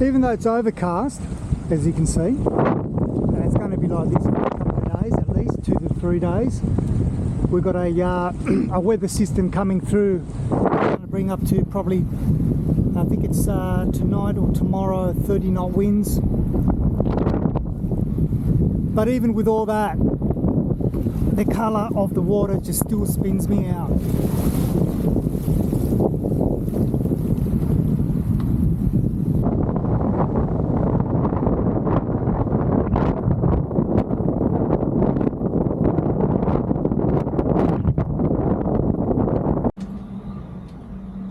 Even though it's overcast, as you can see, and it's going to be like this for a couple of days, at least 2 to 3 days. We've got a weather system coming through. It's going to bring up to probably, I think it's tonight or tomorrow, 30 knot winds. But even with all that, the colour of the water just still spins me out.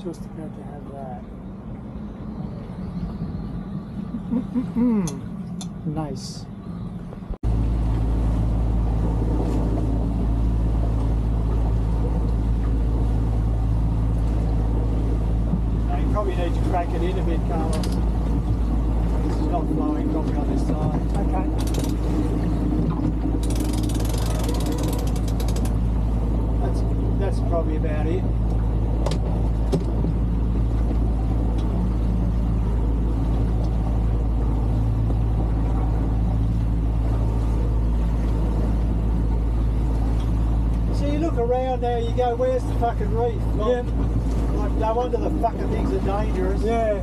Just about to have that. Nice. Probably need to crack it in a bit, Carlos. This is not flowing probably on this side. Okay. That's probably about it. So you look around now, you go, where's the fucking reef? Like, like, no wonder the fucking things are dangerous. Yeah.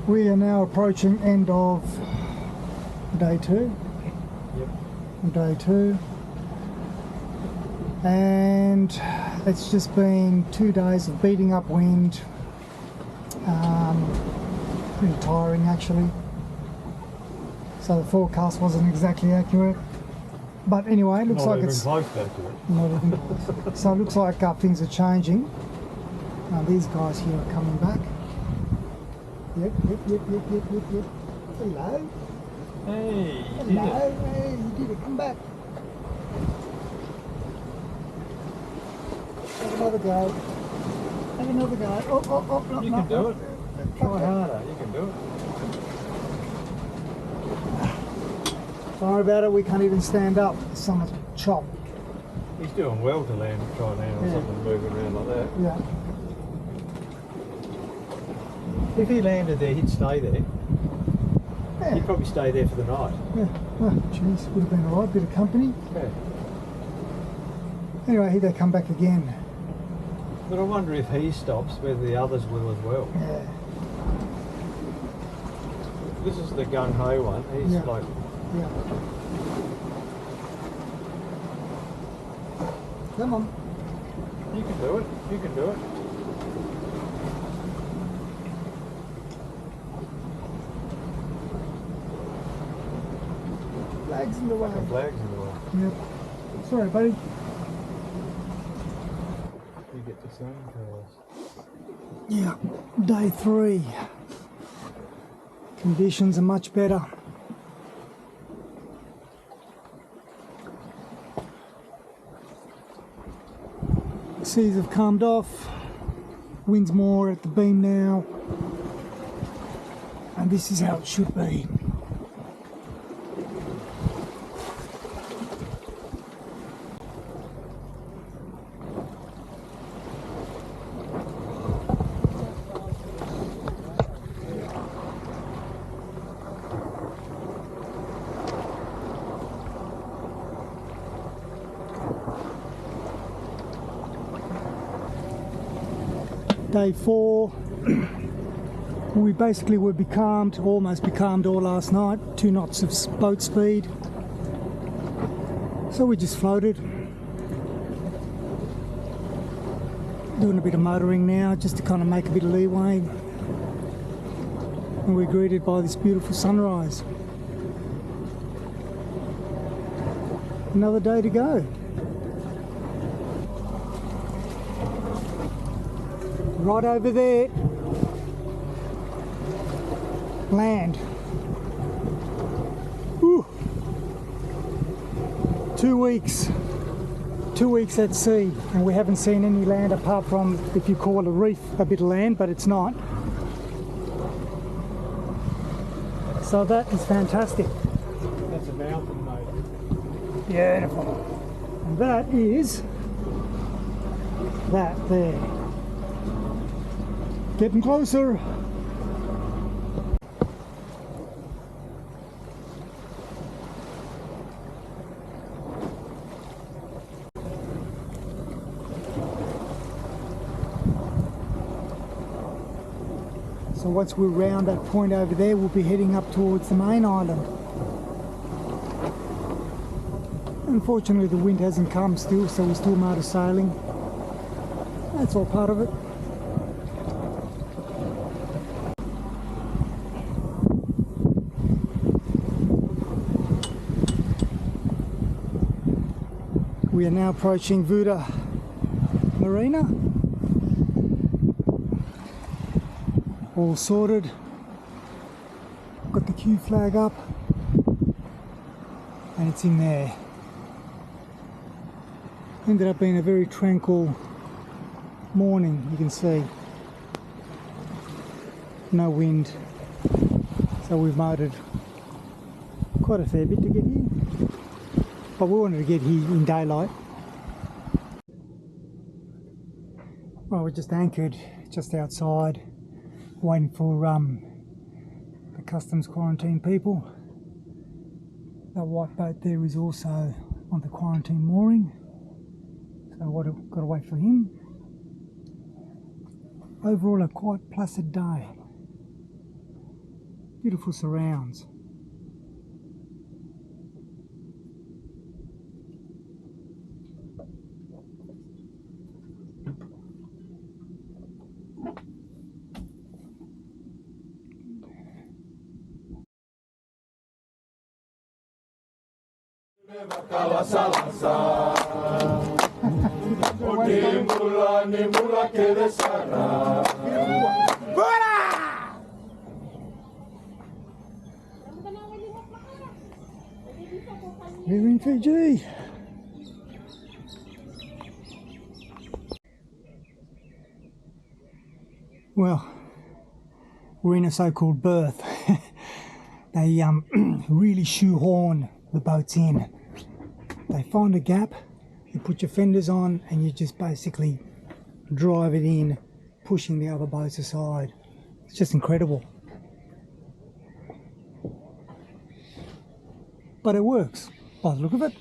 We are now approaching end of day 2. Yep. Day 2. And it's just been 2 days of beating up wind. Pretty tiring actually. So the forecast wasn't exactly accurate. But anyway, it looks like it's close to accurate. not even close. So it looks like things are changing. These guys here are coming back. Yep. Hello. Hey, you Hello. did it. Hey, you did it. Come back. Have another go. Have another go. Oh, no, You no, can do no. it. Try harder. You can do it. Don't worry about it. We can't even stand up. So much chop. He's doing well to land, try and land on Yeah. something moving around like that. Yeah. If he landed there, he'd stay there. Yeah. He'd probably stay there for the night. Yeah. Oh, geez, would have been a right bit of company. Yeah. Anyway, here they come back again. But I wonder if he stops, whether the others will as well. Yeah. This is the gung-ho one. He's Yeah. like, Yeah. Come on. you can do it. You can do it. Flags in the way. Fucking flags in the way. Yep. Sorry, buddy. You get the sun colours. Yeah. Day 3. Conditions are much better. Seas have calmed off. Wind's more at the beam now. And this is how it should be. Day 4, we basically were becalmed, almost becalmed all last night, 2 knots of boat speed. So we just floated. Doing a bit of motoring now just to kind of make a bit of leeway. And we're greeted by this beautiful sunrise. Another day to go. Right over there, land. Whew. 2 weeks. 2 weeks at sea, and we haven't seen any land apart from, if you call a reef a bit of land, but it's not. So that is fantastic. That's a mountain, mate. Beautiful. And that is that there. Getting closer. So once we're round that point over there, we'll be heading up towards the main island. Unfortunately, the wind hasn't come still, so we're still motor sailing. That's all part of it. We are now approaching Vuda Marina. All sorted. Got the Q flag up, and it's in there. Ended up being a very tranquil morning, you can see. No wind, so we've motored quite a fair bit to get here, but we wanted to get here in daylight. Well, we're just anchored just outside, waiting for the customs quarantine people. That white boat there is also on the quarantine mooring, so I've got to wait for him. Overall, a quite placid day. Beautiful surrounds. We're in Fiji. Well, we're in a so-called berth. They really shoehorn the boats in. They find a gap, you put your fenders on, and you just basically drive it in, pushing the other boats aside. It's just incredible. But it works, by the look of it.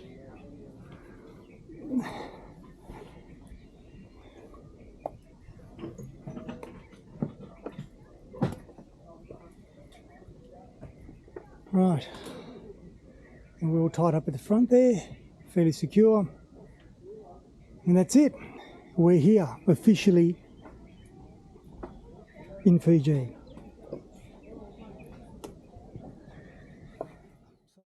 Right, and we're all tied up at the front there, fairly secure, and that's it. We're here officially in Fiji.